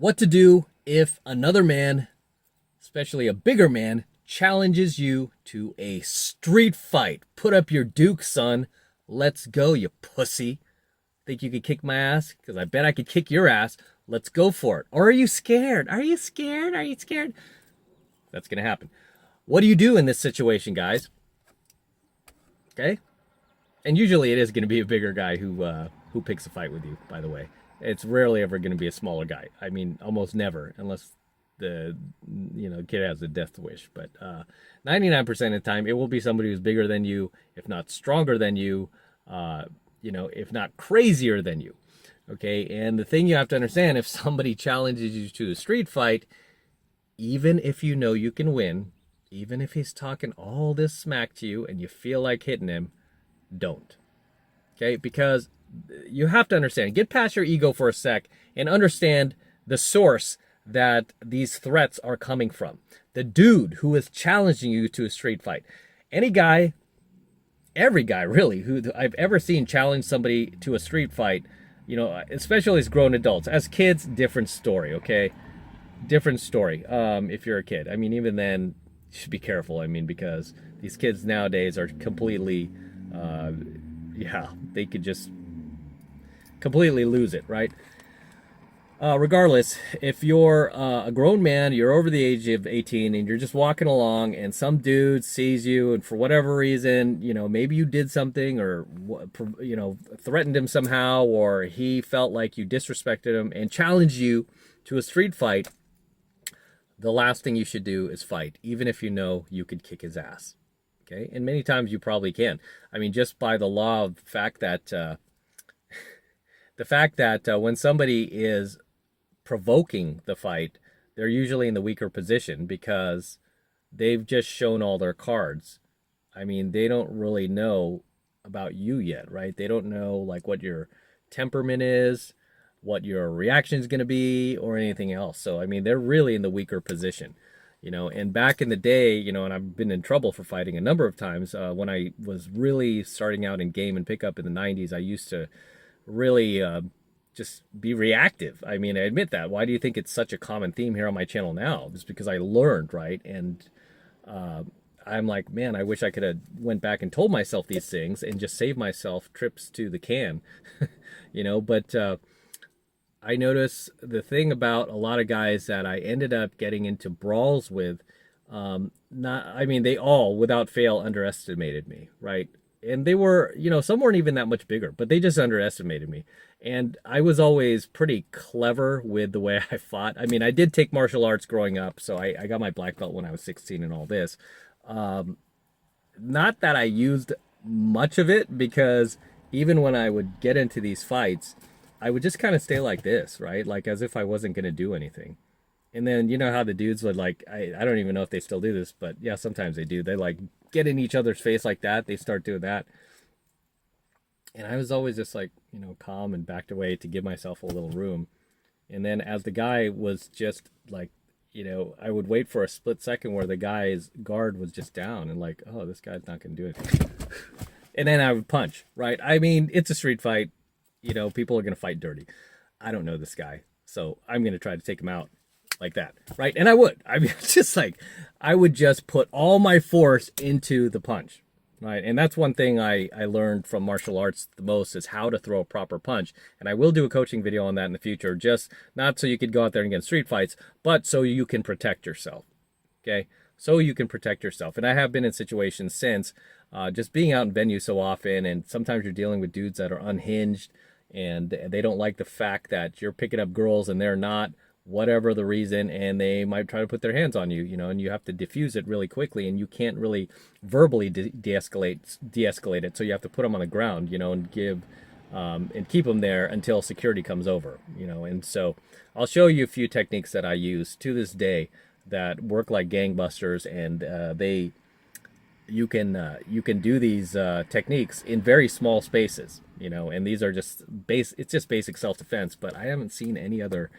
What to do if another man, especially a bigger man, challenges you to a street fight. Put up your Duke, son. Let's go, you pussy. Think you could kick my ass? Because I bet I could kick your ass. Let's go for it. Or are you scared? Are you scared? Are you scared? That's going to happen. What do you do in this situation, guys? Okay? And usually it is going to be a bigger guy who picks a fight with you, by the way. It's rarely ever going to be a smaller guy. I mean, almost never, unless the kid has a death wish. But 99% of the time, it will be somebody who's bigger than you, if not stronger than you, if not crazier than you. Okay, and the thing you have to understand, if somebody challenges you to a street fight, even if you know you can win, even if he's talking all this smack to you and you feel like hitting him, don't. Okay, because you have to understand, get past your ego for a sec and understand the source that these threats are coming from. The dude who is challenging you to a street fight. Any guy, every guy really, who I've ever seen challenge somebody to a street fight, especially as grown adults. As kids, different story, okay? Different story. If you're a kid. I mean, even then, you should be careful. I mean, because these kids nowadays are completely, they could just completely lose it, right? Regardless, if you're a grown man, you're over the age of 18 and you're just walking along and some dude sees you and for whatever reason, maybe you did something or, threatened him somehow, or he felt like you disrespected him and challenged you to a street fight, the last thing you should do is fight, even if you know you could kick his ass. Okay? And many times you probably can. I mean, just by the law of the fact that when somebody is provoking the fight, they're usually in the weaker position because they've just shown all their cards. I mean, they don't really know about you yet, right? They don't know like what your temperament is, what your reaction is going to be, or anything else. So, I mean, they're really in the weaker position, and back in the day, and I've been in trouble for fighting a number of times. When I was really starting out in game and pickup in the 90s, I used to really just be reactive. I mean, I admit that. Why do you think it's such a common theme here on my channel now? It's because I learned, right? And I'm like, man, I wish I could have went back and told myself these things and just saved myself trips to the can, but I notice the thing about a lot of guys that I ended up getting into brawls with, they all without fail underestimated me, right? And they were, some weren't even that much bigger, but they just underestimated me. And I was always pretty clever with the way I fought. I mean, I did take martial arts growing up, so I got my black belt when I was 16 and all this. Not that I used much of it, because even when I would get into these fights, I would just kind of stay like this, right? Like as if I wasn't going to do anything. And then, you know how the dudes would I don't even know if they still do this, but yeah, sometimes they do. They get in each other's face like that. They start doing that. And I was always just calm and backed away to give myself a little room. And then as the guy was just I would wait for a split second where the guy's guard was just down and oh, this guy's not going to do anything. And then I would punch, right? I mean, it's a street fight. People are going to fight dirty. I don't know this guy, so I'm going to try to take him out like that, right? And I would. I mean, just I would just put all my force into the punch, right? And that's one thing I learned from martial arts the most, is how to throw a proper punch. And I will do a coaching video on that in the future, just not so you could go out there and get street fights, but so you can protect yourself, okay? So you can protect yourself. And I have been in situations since, just being out in venues so often, and sometimes you're dealing with dudes that are unhinged, and they don't like the fact that you're picking up girls and they're not, whatever the reason, and they might try to put their hands on you, and you have to diffuse it really quickly, and you can't really verbally de-escalate it, so you have to put them on the ground, and give and keep them there until security comes over, and so I'll show you a few techniques that I use to this day that work like gangbusters, and you can do these techniques in very small spaces, and these are just it's just basic self-defense. But I haven't seen any other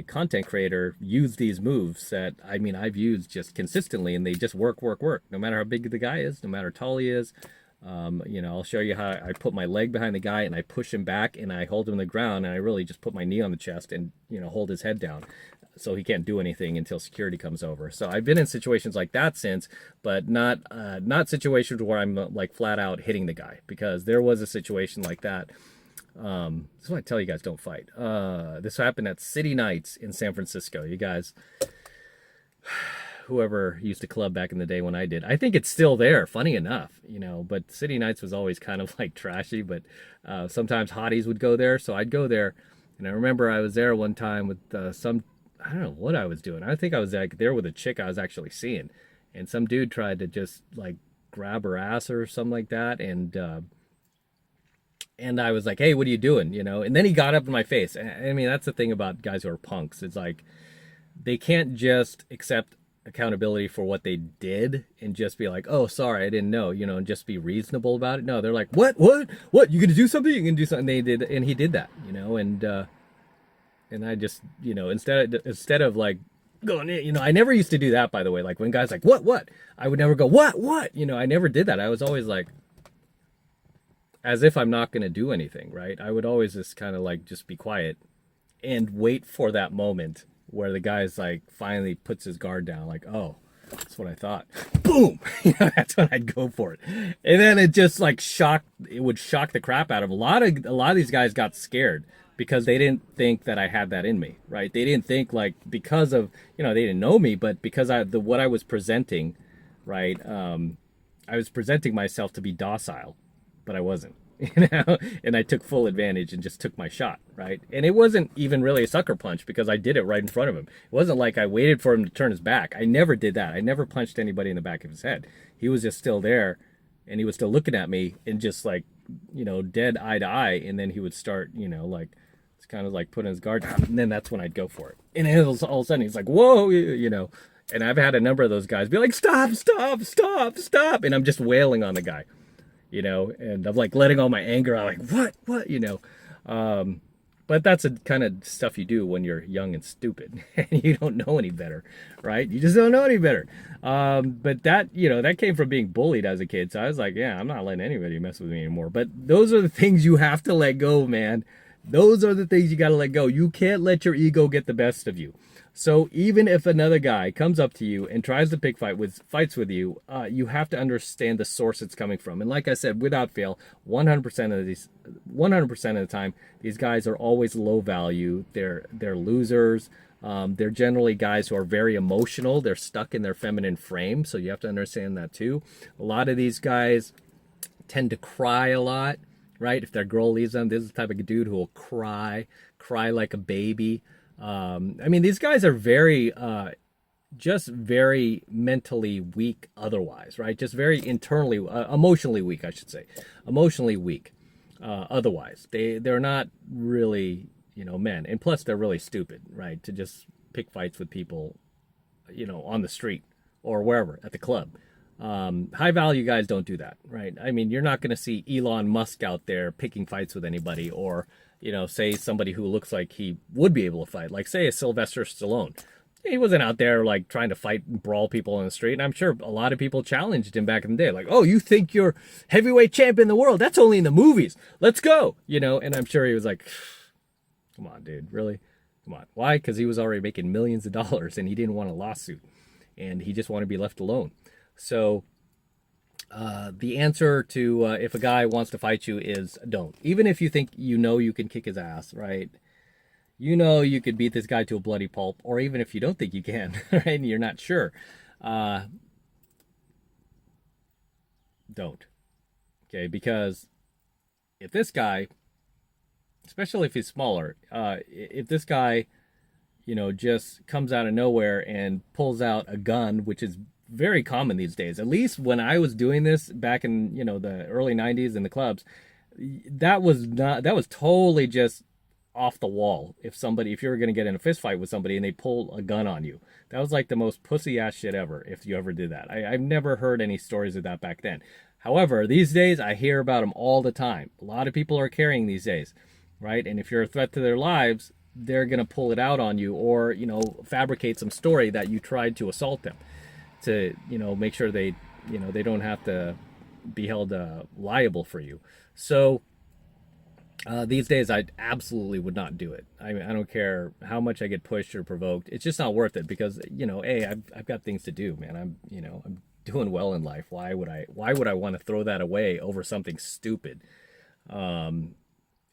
content creator use these moves that I've used just consistently, and they just work no matter how big the guy is, no matter how tall he is, You know, I'll show you how I put my leg behind the guy and I push him back and I hold him on the ground and I really just put my knee on the chest and, you know, hold his head down so he can't do anything until security comes over. So I've been in situations like that since, but not situations where I'm like flat out hitting the guy, because there was a situation like that. This is why I tell you guys, don't fight. This happened at City Nights in San Francisco. You guys, whoever used to club back in the day when I did, I think it's still there, funny enough, you know, but City Nights was always kind of like trashy, but sometimes hotties would go there, so I'd go there. And I remember I was there one time with I don't know what I was doing. I think I was like there with a chick I was actually seeing, and some dude tried to just like grab her ass or something like that, and I was like, hey, what are you doing, you know? And then he got up in my face. I mean, that's the thing about guys who are punks. It's like they can't just accept accountability for what they did and just be like, oh, sorry, I didn't know, you know, and just be reasonable about it. No, they're like, what, you gonna do something, you gonna do something. They did, and he did that, you know. And I just, you know, instead of like going, you know, I never used to do that, by the way. Like when guys like, what, I would never go, what, you know, I never did that. I was always like, as if I'm not going to do anything, right? I would always just kind of like just be quiet and wait for that moment where the guy's like finally puts his guard down, like, oh, that's what I thought. Boom! You know, that's when I'd go for it. And then it just like it would shock the crap out of a lot of these guys got scared because they didn't think that I had that in me, right? They didn't think like because of, you know, they didn't know me, but because what I was presenting, right? I was presenting myself to be docile, but I wasn't, you know, and I took full advantage and just took my shot, right? And it wasn't even really a sucker punch because I did it right in front of him. It wasn't like I waited for him to turn his back. I never did that. I never punched anybody in the back of his head. He was just still there, and he was still looking at me and just like, you know, dead eye to eye. And then he would start, you know, like, it's kind of like putting his guard down, and then that's when I'd go for it. And then all of a sudden he's like, whoa, you know. And I've had a number of those guys be like, stop, and I'm just wailing on the guy, you know, and I'm like letting all my anger out, like, what, you know. But that's the kind of stuff you do when you're young and stupid and you don't know any better, right? You just don't know any better. But that, you know, that came from being bullied as a kid. So I was like, yeah, I'm not letting anybody mess with me anymore. But those are the things you have to let go, man. Those are the things you got to let go. You can't let your ego get the best of you. So even if another guy comes up to you and tries to pick fights with you, you have to understand the source it's coming from. And like I said, without fail, 100% of the time, these guys are always low value. They're losers. They're generally guys who are very emotional. They're stuck in their feminine frame. So you have to understand that too. A lot of these guys tend to cry a lot, right? If their girl leaves them, this is the type of dude who will cry like a baby. I mean, these guys are just very mentally weak otherwise, right? Just very internally, emotionally weak, I should say. Emotionally weak otherwise. They're not really, you know, men. And plus, they're really stupid, right? To just pick fights with people, you know, on the street or wherever, at the club. High value guys don't do that, right? I mean, you're not going to see Elon Musk out there picking fights with anybody, or, you know, say somebody who looks like he would be able to fight, like say a Sylvester Stallone. He wasn't out there like trying to fight and brawl people in the street. And I'm sure a lot of people challenged him back in the day, like, oh, you think you're heavyweight champion in the world? That's only in the movies. Let's go, you know. And I'm sure he was like, come on, dude, really? Come on. Why? Because he was already making millions of dollars and he didn't want a lawsuit, and he just wanted to be left alone. So the answer to if a guy wants to fight you is don't. Even if you think you know you can kick his ass, right? You know you could beat this guy to a bloody pulp, or even if you don't think you can, right, and you're not sure, don't. Okay, because if this guy, especially if he's smaller, if this guy, you know, just comes out of nowhere and pulls out a gun, which is very common these days. At least when I was doing this back in, you know, the early 90s in the clubs, that was totally just off the wall. If you were going to get in a fist fight with somebody and they pull a gun on you, that was like the most pussy ass shit ever if you ever did that. I've never heard any stories of that back then. However, these days I hear about them all the time. A lot of people are carrying these days, right? And if you're a threat to their lives, they're going to pull it out on you, or, you know, fabricate some story that you tried to assault them, to, you know, make sure they, you know, they don't have to, be held liable for you. So these days, I absolutely would not do it. I mean, I don't care how much I get pushed or provoked. It's just not worth it because, hey, I've got things to do, man. I'm doing well in life. Why would I want to throw that away over something stupid? And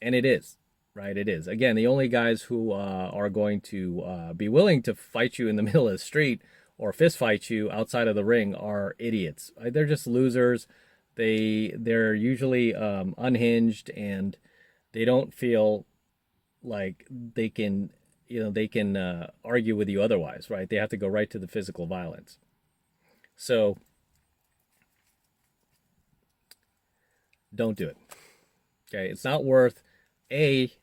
it is, right? It is. Again, the only guys who are going to be willing to fight you in the middle of the street or fist fight you outside of the ring are idiots. They're just losers. They're usually unhinged, and they don't feel like they can argue with you otherwise, right? They have to go right to the physical violence. So don't do it. Okay, it's not worth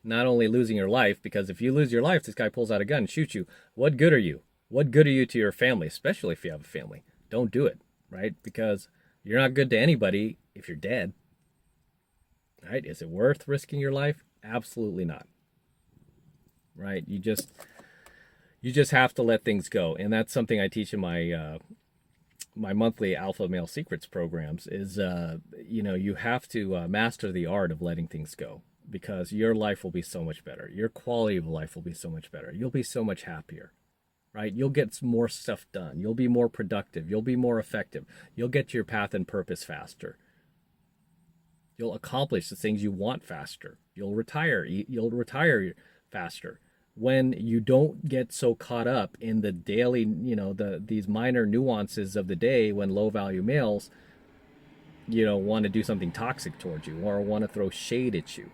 not only losing your life, because if you lose your life, this guy pulls out a gun and shoots you. What good are you? What good are you to your family, especially if you have a family? Don't do it, right? Because you're not good to anybody if you're dead. Right? Is it worth risking your life? Absolutely not. Right? You just have to let things go, and that's something I teach in my my monthly Alpha Male Secrets programs. Is you have to master the art of letting things go, because your life will be so much better. Your quality of life will be so much better. You'll be so much happier. Right? You'll get more stuff done. You'll be more productive. You'll be more effective. You'll get to your path and purpose faster. You'll accomplish the things you want faster. You'll retire faster when you don't get so caught up in the daily, these minor nuances of the day when low value males, want to do something toxic towards you or want to throw shade at you,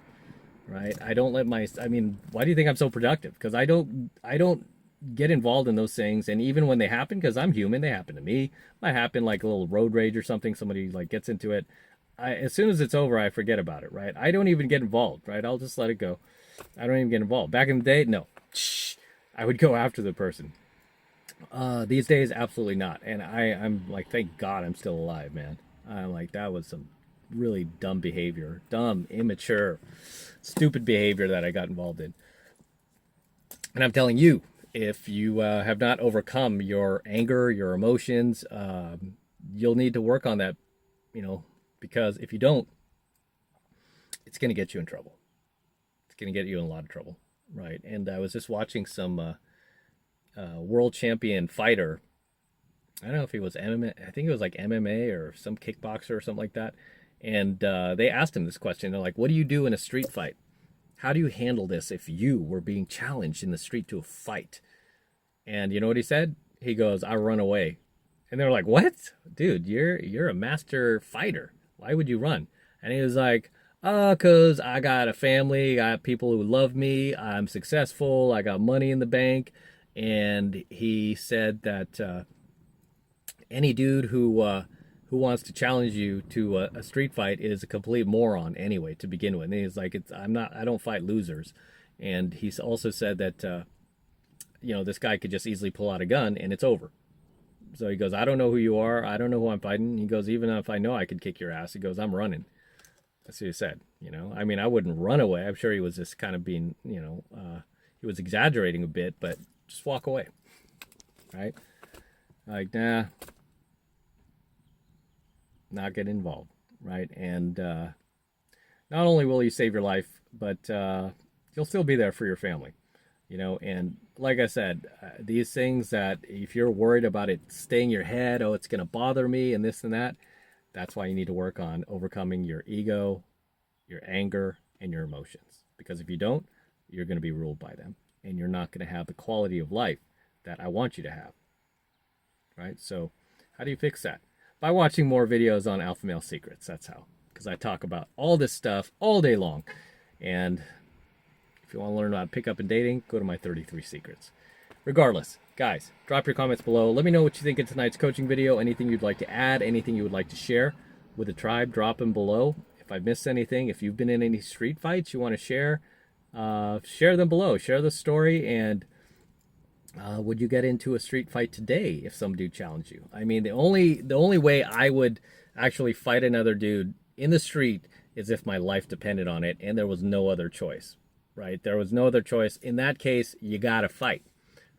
right? Why do you think I'm so productive? Because I don't get involved in those things. And even when they happen, because I'm human, they happen to me. Might happen like a little road rage or something. Somebody like gets into it. As soon as it's over, I forget about it, right? I don't even get involved, right? I'll just let it go. I don't even get involved. Back in the day, no. I would go after the person. These days, absolutely not. And I'm like, thank God I'm still alive, man. I'm like, that was some really dumb behavior. Dumb, immature, stupid behavior that I got involved in. And I'm telling you, if you have not overcome your anger, your emotions, you'll need to work on that, because if you don't, it's going to get you in trouble. It's going to get you in a lot of trouble, right? And I was just watching some world champion fighter. I don't know if he was MMA. I think it was like MMA or some kickboxer or something like that. And they asked him this question. They're like, what do you do in a street fight? How do you handle this if you were being challenged in the street to a fight? And you know what he said? He goes, I run away. And they were like, what? Dude, you're a master fighter. Why would you run? And he was like, because I got a family, I got people who love me, I'm successful, I got money in the bank. And he said that any dude who wants to challenge you to a street fight is a complete moron anyway to begin with. And he's like, I don't fight losers. And he's also said that this guy could just easily pull out a gun and it's over. So he goes, I don't know who you are. I don't know who I'm fighting. He goes, even if I know I could kick your ass, he goes, I'm running. That's what he said. I wouldn't run away. I'm sure he was just kind of being, he was exaggerating a bit, but just walk away. Right? Like, nah, not get involved. Right? And not only will you save your life, but you'll still be there for your family. And like I said, these things that if you're worried about it staying in your head, it's going to bother me and this and that, that's why you need to work on overcoming your ego, your anger, and your emotions. Because if you don't, you're going to be ruled by them. And you're not going to have the quality of life that I want you to have. Right? So how do you fix that? By watching more videos on Alpha Male Secrets. That's how. Because I talk about all this stuff all day long. And if you want to learn about pickup and dating, go to my 33 secrets. Regardless, guys, drop your comments below. Let me know what you think of tonight's coaching video. Anything you'd like to add, anything you would like to share with the tribe, drop them below. If I missed anything, if you've been in any street fights you want to share them below. Share the story, and would you get into a street fight today if some dude challenged you? The only way I would actually fight another dude in the street is if my life depended on it and there was no other choice. Right? There was no other choice. In that case, you gotta fight,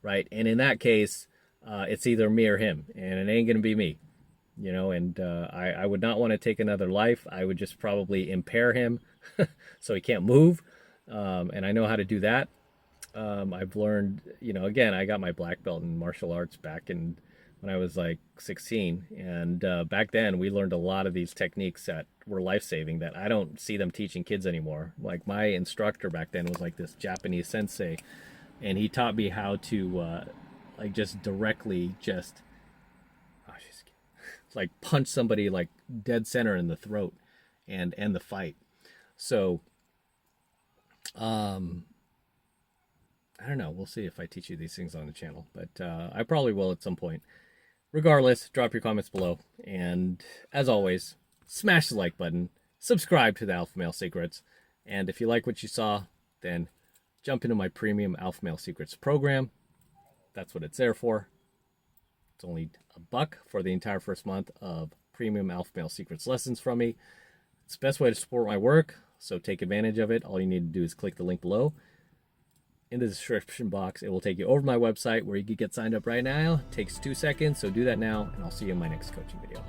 right? And in that case, it's either me or him, and it ain't gonna be me, you know, and I would not want to take another life. I would just probably impair him so he can't move. And I know how to do that. I've learned, you know, again, I got my black belt in martial arts back in when I was like 16. And back then, we learned a lot of these techniques that were life saving that I don't see them teaching kids anymore. Like my instructor back then was like this Japanese sensei, and he taught me how to like just directly just oh, like punch somebody like dead center in the throat and end the fight. So I don't know. We'll see if I teach you these things on the channel, but I probably will at some point. Regardless, drop your comments below. And as always, smash the like button, subscribe to the Alpha Male Secrets, and if you like what you saw, then jump into my premium Alpha Male Secrets program. That's what it's there for. It's only $1 for the entire first month of premium Alpha Male Secrets lessons from me. It's the best way to support my work, so take advantage of it. All you need to do is click the link below. In the description box, it will take you over to my website where you can get signed up right now. It takes 2 seconds, so do that now, and I'll see you in my next coaching video.